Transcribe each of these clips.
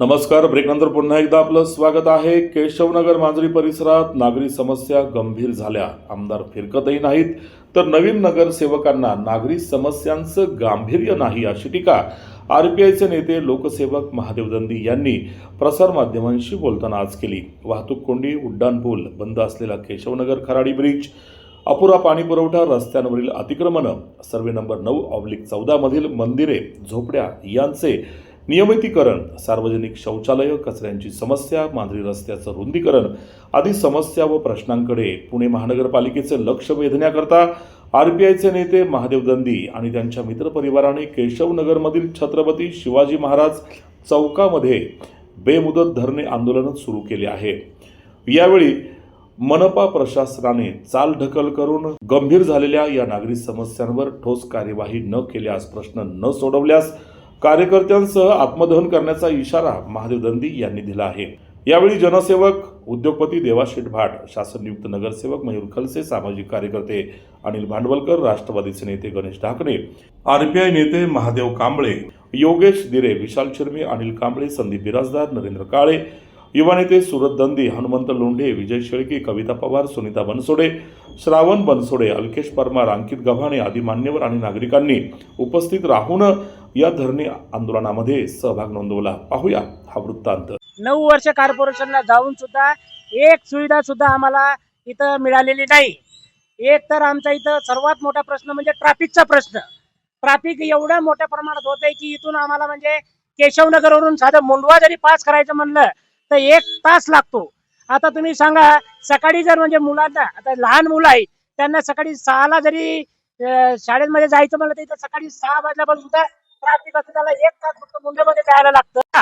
नमस्कार. ब्रेकनंतर पुन्हा एकदा आपलं स्वागत आहे. केशवनगर मांजरी परिसरात नागरी समस्या गंभीर झाल्या. आमदार फिरकतही नाहीत तर नवीन नगरसेवकांना नागरी समस्यांचं गांभीर्य नाही अशी टीका आरपीआयचे नेते लोकसेवक महादेव दंदी यांनी प्रसारमाध्यमांशी बोलताना आज केली. वाहतूक कोंडी, उड्डाणपूल, बंद असलेला केशवनगर खराडी ब्रिज, अपुरा पाणी पुरवठा, रस्त्यांवरील अतिक्रमणं, सर्वे नंबर 9/14 मधील मंदिरे, झोपड्या यांचे नियमितीकरण, सार्वजनिक शौचालय, कचऱ्यांची समस्या, मांजरी रस्त्याचं रुंदीकरण आदी समस्या व प्रश्नांकडे पुणे महानगरपालिकेचे लक्ष वेधण्याकरता आरपीआयचे नेते महादेव दंदी आणि त्यांच्या मित्रपरिवाराने केशवनगरमधील छत्रपती शिवाजी महाराज चौकामध्ये बेमुदत धरणे आंदोलन सुरू केले आहे. यावेळी मनपा प्रशासनाने चालढकल करून गंभीर झालेल्या या नागरी समस्यांवर ठोस कार्यवाही न केल्यास, प्रश्न न सोडवल्यास कार्यकर्त्यांसह आत्मदहन करण्याचा इशारा महादेव दंदी यांनी दिला आहे. यावेळी जनसेवक, उद्योगपती देवाशीष भाट, शासन नियुक्त नगरसेवक मयूर खलसे, सामाजिक कार्यकर्ते अनिल भांडवलकर, राष्ट्रवादीचे नेते गणेश ढाकणे, आरपीआय नेते महादेव कांबळे, योगेश दिरे, विशाल चिरमे, अनिल कांबळे, संदीप बिराजदार, नरेंद्र काळे, युवा नेते सुरत दंदी, हनुमंत लोंढे, विजय शेळके, कविता पवार, सुनीता बनसोडे, श्रावण बनसोडे, अलकेश परमार, अंकित गव्हाणे आदी मान्यवर आणि नागरिकांनी उपस्थित राहून या धरणे आंदोलनामध्ये सहभाग नोंदवला. पाहूया हा वृत्तांत. 9 वर्ष कॉर्पोरेशनला जाऊन सुद्धा एक सुविधा सुद्धा आम्हाला इथं मिळालेली नाही. एक तर आमचा इथं सर्वात मोठा प्रश्न म्हणजे ट्रॅफिकचा प्रश्न. ट्रॅफिक एवढ्या मोठ्या प्रमाणात होत आहे की इथून आम्हाला म्हणजे केशवनगरवरून साधं मुंडवा जरी पास करायचं म्हणलं तर 1 तास लागतो. आता तुम्ही सांगा, सकाळी जर म्हणजे मुलांना, आता लहान मुलं आहेत त्यांना सकाळी 6ला जरी शाळेमध्ये जायचं म्हणलं तर इथं सकाळी 6 वाजल्यापासून सुद्धा ट्रॅफिक असतं. त्याला 1 तास फक्त मुंबईमध्ये जायला लागतं.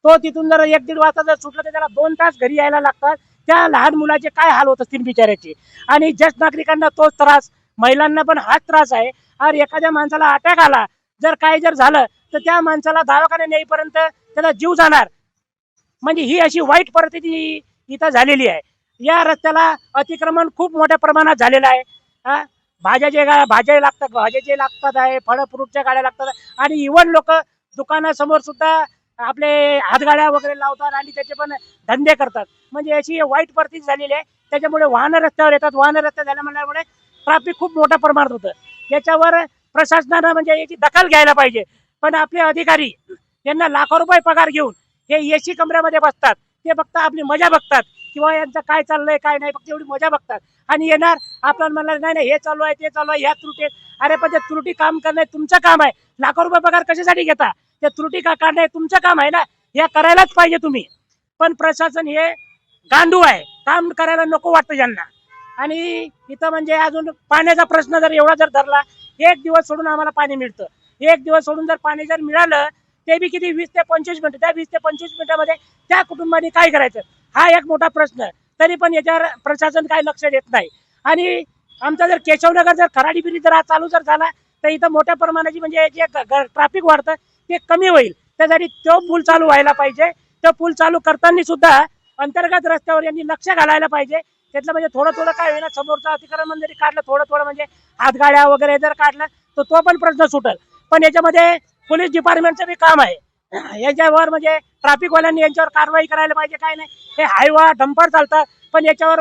तो तिथून जर 1-1.5 वाजता जर सुटलं तर त्याला 2 तास घरी यायला लागतात. त्या लहान मुलाचे काय हाल होत असतील बिचाराचे. आणि ज्येष्ठ नागरिकांना तोच त्रास, महिलांना पण हाच त्रास आहे. आणि एखाद्या माणसाला अटॅक आला, जर झालं तर त्या माणसाला दवाखान्यात नेईपर्यंत त्याचा जीव जाणार. म्हणजे ही अशी वाईट परिस्थिती इथं झालेली आहे. या रस्त्याला अतिक्रमण खूप मोठ्या प्रमाणात झालेलं आहे. भाज्या लागतात आहे, फळं फ्रूटच्या गाड्या लागतात आणि इव्हन लोक दुकानासमोर सुद्धा आपले हातगाड्या वगैरे लावतात आणि त्याचे पण धंदे करतात. म्हणजे अशी वाईट परिस्थिती झालेली आहे. त्याच्यामुळे वाहनं रस्त्यावर येतात. वाहनं रस्त्यावर झाल्यामुळे ट्रॅफिक खूप मोठ्या प्रमाणात होतं. याच्यावर प्रशासनानं म्हणजे याची दखल घ्यायला पाहिजे. पण आपले अधिकारी यांना लाखो रुपये पगार घेऊन हे एसी कमऱ्यामध्ये बसतात. ते फक्त आपली मजा बघतात किंवा यांचं काय चाललंय काय नाही, फक्त एवढी मजा बघतात आणि येणार आपल्याला म्हणणार नाही हे चालू आहे, ते चालू आहे, ह्या त्रुटी आहेत. अरे पण ते त्रुटी काम करणं तुमचं काम आहे. लाखो रुपये पगार कशासाठी घेता? ते त्रुटी काढणं तुमचं काम आहे ना, हे करायलाच पाहिजे तुम्ही. पण प्रशासन हे गांडू आहे, काम करायला नको वाटतं ज्यांना. आणि इथं म्हणजे अजून पाण्याचा प्रश्न जर एवढा जर धरला, 1 दिवस सोडून आम्हाला पाणी मिळतं. 1 दिवस सोडून जर पाणी जर मिळालं ते बी किती 20 ते 25 मिनिटं. त्या 20 ते 25 मिनिटामध्ये त्या कुटुंबाने काय करायचं, हा एक मोठा प्रश्न. तरी पण याच्यावर प्रशासन काय लक्ष देत नाही. आणि आमचा जर केशवनगर जर खराडी ब्रिज जर चालू जर झाला तर इथं मोठ्या प्रमाणाची म्हणजे जे ट्रॅफिक वाढतं ते कमी होईल. त्यासाठी तो पूल चालू व्हायला पाहिजे. तो पूल चालू करताना सुद्धा अंतर्गत रस्त्यावर यांनी लक्ष घालायला पाहिजे. त्यातलं म्हणजे थोडं काय होईना, समोरचं अतिक्रमण जरी काढलं, थोडं म्हणजे हातगाड्या वगैरे जर काढलं तर तो पण प्रश्न सुटेल. पण याच्यामध्ये पोलीस डिपार्टमेंटचं बी काम आहे. याच्यावर म्हणजे ट्रॅफिकवाल्यांनी यांच्यावर कारवाई करायला पाहिजे. काय नाही, हे हायवा डंपर चालतात पण याच्यावर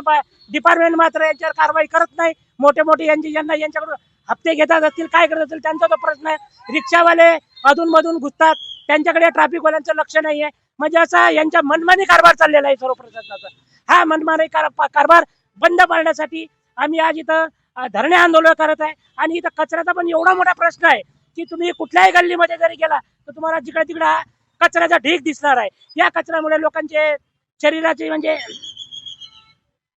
डिपार्टमेंट मात्र यांच्यावर कारवाई करत नाही. मोठे यांच्याकडून हप्ते घेतात असतील, काय करत असतील त्यांचा तो प्रश्न आहे. रिक्षावाले अधूनमधून घुसतात, त्यांच्याकडे ट्रॅफिकवाल्यांचं लक्ष नाही आहे. म्हणजे असा यांच्या मनमानी कारभार चाललेला आहे सर्व प्रशासनाचा. हा मनमानी कारभार बंद पाडण्यासाठी आम्ही आज इथं धरणे आंदोलन करत आहे. आणि इथं कचऱ्याचा पण एवढा मोठा प्रश्न आहे की तुम्ही कुठल्याही गल्लीमध्ये जरी गेला तर तुम्हाला जिकडे तिकडे कचऱ्याचा ढीग दिसणार आहे. या कचऱ्यामुळे लोकांचे शरीराचे म्हणजे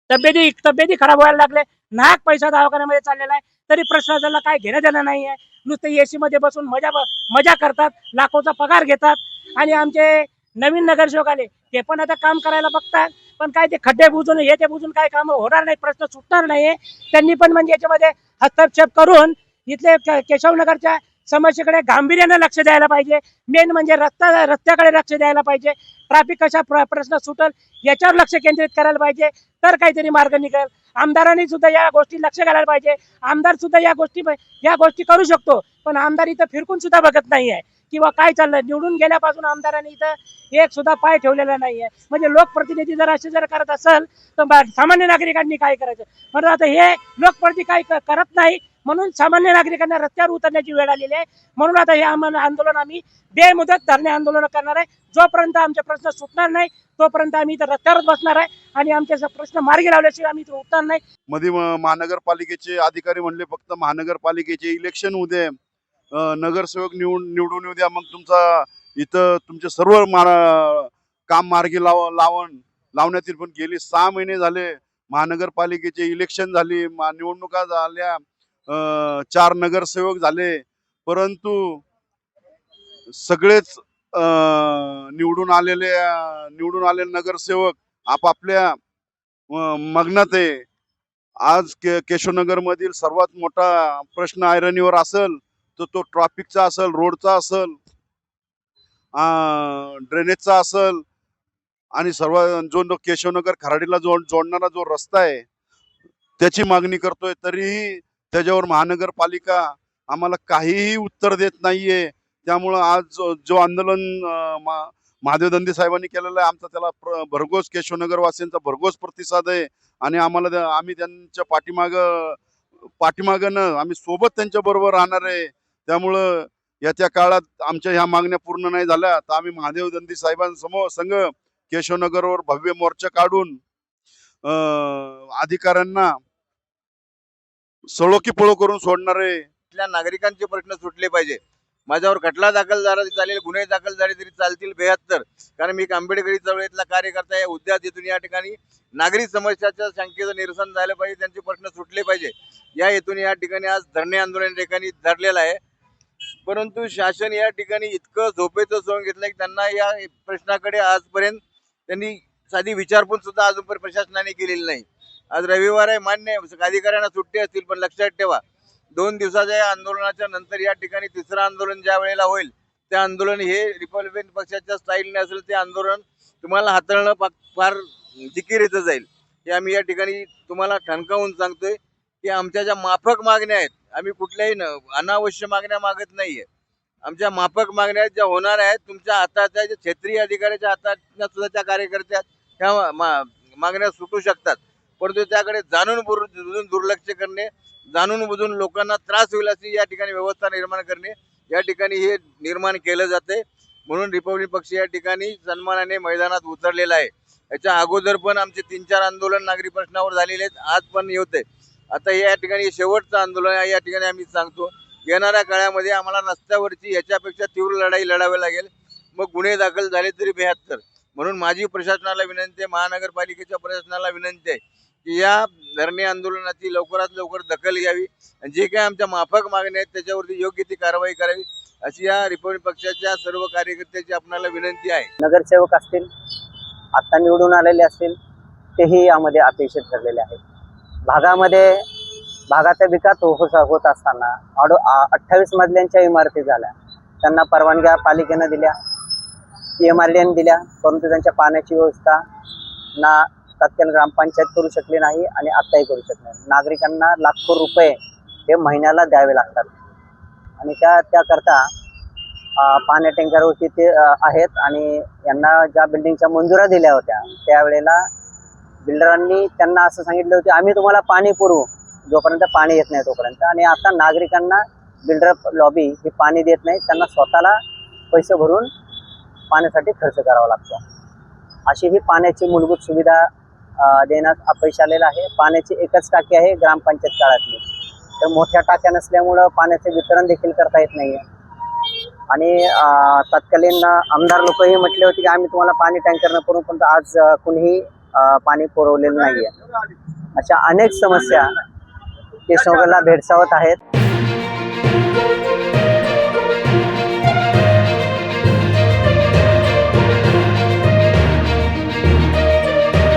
तब्येती खराब व्हायला लागले. नाहक पैसा दवाखान्यामध्ये चाललेला आहे. तरी प्रशासनाला काय घेणं देणं नाही आहे. नुसते एसी मध्ये बसून मजा करतात, लाखोचा पगार घेतात. आणि आमचे नवीन नगरसेवक आले ते पण आता काम करायला बघतात. पण काय ते खड्डे बुजून हे ते बुजून काय काम होणार नाही, प्रश्न सुटणार नाही. त्यांनी पण म्हणजे याच्यामध्ये हस्तक्षेप करून इथले केशवनगरच्या समस्येकडे गांभीर्याने लक्ष द्यायला पाहिजे. मेन म्हणजे रस्त्याकडे लक्ष द्यायला पाहिजे. ट्रॅफिक कशा प्रश्न सुटेल याच्यावर लक्ष केंद्रित करायला पाहिजे, तर काहीतरी मार्ग निघेल. आमदारांनी सुद्धा या गोष्टी लक्ष घालायला पाहिजे. आमदार सुद्धा या गोष्टी करू शकतो. पण आमदार इथं फिरकून सुद्धा बघत नाही आहे किंवा काय चाललंय. निवडून गेल्यापासून आमदारांनी इथं एक सुद्धा पाय ठेवलेला नाहीये. म्हणजे लोकप्रतिनिधी जर असे जर करत असेल तर सामान्य नागरिकांनी काय करायचं. म्हणून आता हे लोकप्रतिनिधी काय करत नाही, म्हणून सामान्य नागरिकांना रस्त्यावर उतरण्याची वेळ आलेली आहे. म्हणून आता हे आंदोलन आम्ही बेमुदत धरणे आंदोलन करणार आहे. जोपर्यंत आमचे प्रश्न सुटणार नाही तोपर्यंत आम्ही इथं रस्त्यावरच बसणार आहे आणि आमचे प्रश्न मार्गी लावल्याशिवाय आम्ही इथं उठणार नाही. मध्ये महानगरपालिकेचे अधिकारी म्हणले फक्त महानगरपालिकेचे इलेक्शन होऊ दे, नगरसेवक निवडून येऊ द्या, मग तुमचे सर्व काम मार्गी लावण्यात येईल. पण गेली 6 महिने झाले, महानगरपालिकेचे इलेक्शन झाली, निवडणुका झाल्या, 4 नगरसेवक झाले, परंतु सगळेच निवडून आलेले नगरसेवक आपापल्या मग्नात आहे. आज केशवनगर मधील सर्वात मोठा प्रश्न आयरनीवर असेल तर तो ट्रॅफिकचा असेल, रोडचा असेल, ड्रेनेजचा असेल, आणि सर्व जो केशवनगर खराडीला जोडणारा जो रस्ता आहे त्याची मागणी करतोय. तरीही त्याच्यावर महानगरपालिका आम्हाला काहीही उत्तर देत नाहीये. त्यामुळं आज जो आंदोलन महादेव दंदी साहेबांनी केलेलं आहे, आमचा त्याला भरघोस केशवनगर वासियांचा भरघोस प्रतिसाद आहे. आणि आम्ही त्यांच्या पाठीमागं आम्ही सोबत त्यांच्या बरोबर राहणार आहे. त्यामुळं येत्या काळात आमच्या ह्या मागण्या पूर्ण नाही झाल्या तर आम्ही महादेव दंदी साहेबांसमोर संघ केशवनगरवर भव्य मोर्चा काढून अधिकाऱ्यांना सळो की पळो करून सोडणार आहे. इथल्या नागरिकांचे प्रश्न सुटले पाहिजे. माझ्यावर खटला दाखल झाला चालेल, गुन्हे दाखल झाले तरी चालतील 72, कारण मी एक आंबेडकरी चळवळीतला कार्यकर्ता आहे. उद्या तिथून या ठिकाणी नागरिक समस्याच्या शंकेचं निरसन झालं पाहिजे, त्यांचे प्रश्न सुटले पाहिजे. या हेतून या ठिकाणी आज धरणे आंदोलन ठिकाणी धरलेलं आहे. परंतु शासन या ठिकाणी इतकं झोपेचं सोंग घेतलं की त्यांना या प्रश्नाकडे आजपर्यंत त्यांनी साधी विचारपूस सुद्धा अजूनपर्यंत प्रशासनाने केलेली नाही. आज रविवार आहे, मान्य आहे, अधिकाऱ्यांना सुट्टी असतील, पण लक्षात ठेवा 2 दिवसाच्या या आंदोलनाच्या नंतर या ठिकाणी तिसरं आंदोलन ज्या वेळेला होईल त्या आंदोलन हे रिपब्लिकन पक्षाच्या स्टाईलने असेल. ते आंदोलन तुम्हाला हाताळणं फार जिकिरीचं जाईल. हे आम्ही या ठिकाणी तुम्हाला ठणकावून सांगतोय की आमच्या ज्या माफक मागण्या आहेत, आम्ही कुठल्याही अनावश्यक मागण्या मागत नाहीये. आमच्या माफक मागण्या आहेत, ज्या होणार आहेत तुमच्या हाताच्या, जे क्षेत्रीय अधिकाऱ्याच्या हातात सुद्धा त्या कार्यकर्त्या ह्या मागण्या सुटू शकतात. परंतु त्याकडे जाणून बुजून दुर्लक्ष करणे, जाणून बुजून लोकांना त्रास होईल अशी या ठिकाणी व्यवस्था निर्माण करणे, या ठिकाणी हे निर्माण केलं जाते. म्हणून रिपब्लिक पक्ष या ठिकाणी सन्मानाने मैदानात उतरलेला आहे. याच्या अगोदर पण आमचे 3-4 आंदोलन नागरी प्रश्नावर झालेले आहेत, आज पण होते. आता या ठिकाणी शेवटचं आंदोलन आहे. या ठिकाणी आम्ही सांगतो येणाऱ्या काळामध्ये आम्हाला रस्त्यावरची याच्यापेक्षा तीव्र लढाई लढावी लागेल. मग गुन्हे दाखल झाले तरी 72. म्हणून माझी प्रशासनाला विनंती आहे, महानगरपालिकेच्या प्रशासनाला विनंती आहे की या धरणे आंदोलनाची लवकरात लवकर दखल घ्यावी आणि जे काही आमच्या माफक मागण्या आहेत त्याच्यावरती योग्य ती कारवाई करावी अशी या रिपब्लिक पक्षाच्या सर्व कार्यकर्त्यांची आपल्याला विनंती आहे. नगरसेवक असतील, आता निवडून आलेले असतील, तेही यामध्ये अपेक्षित ठरलेले आहेत. भागाचा विकास होत असताना 28 मजल्यांच्या इमारती झाल्या, त्यांना परवानग्या पालिकेनं दिल्या, MRDAने दिल्या, परंतु त्यांच्या पाण्याची व्यवस्था ना तत्काल ग्रामपंचायत करू शकली नाही आणि आत्ताही करू शकले नाही. नागरिकांना लाखो रुपये हे महिन्याला द्यावे लागतात आणि त्याकरता पाण्या टँकरवरती ते आहेत. आणि यांना ज्या बिल्डिंगच्या मंजुऱ्या दिल्या होत्या त्यावेळेला बिल्डरांनी त्यांना असं सांगितलं होतं, आम्ही तुम्हाला पाणी पुरवू जोपर्यंत पाणी येत नाही तोपर्यंत. आणि आता नागरिकांना बिल्डर लॉबी ही पाणी देत नाही, त्यांना स्वतःला पैसे भरून पाण्यासाठी खर्च करावा लागतो. अशी ही पाण्याची मूलभूत सुविधा देण्यात अपयश आलेलं आहे. पाण्याची एकच टाकी आहे ग्रामपंचायत काळातली, तर मोठ्या टाक्या नसल्यामुळं पाण्याचे वितरण देखील करता येत नाही आहे. आणि तत्कालीन आमदार लोकही म्हटले होते की आम्ही तुम्हाला पाणी टँकरनं पुरवू, पण आज कुणीही पाणी पुरवलेलं नाही आहे. अशा अनेक समस्या केशवनगरला भेडसावत आहेत.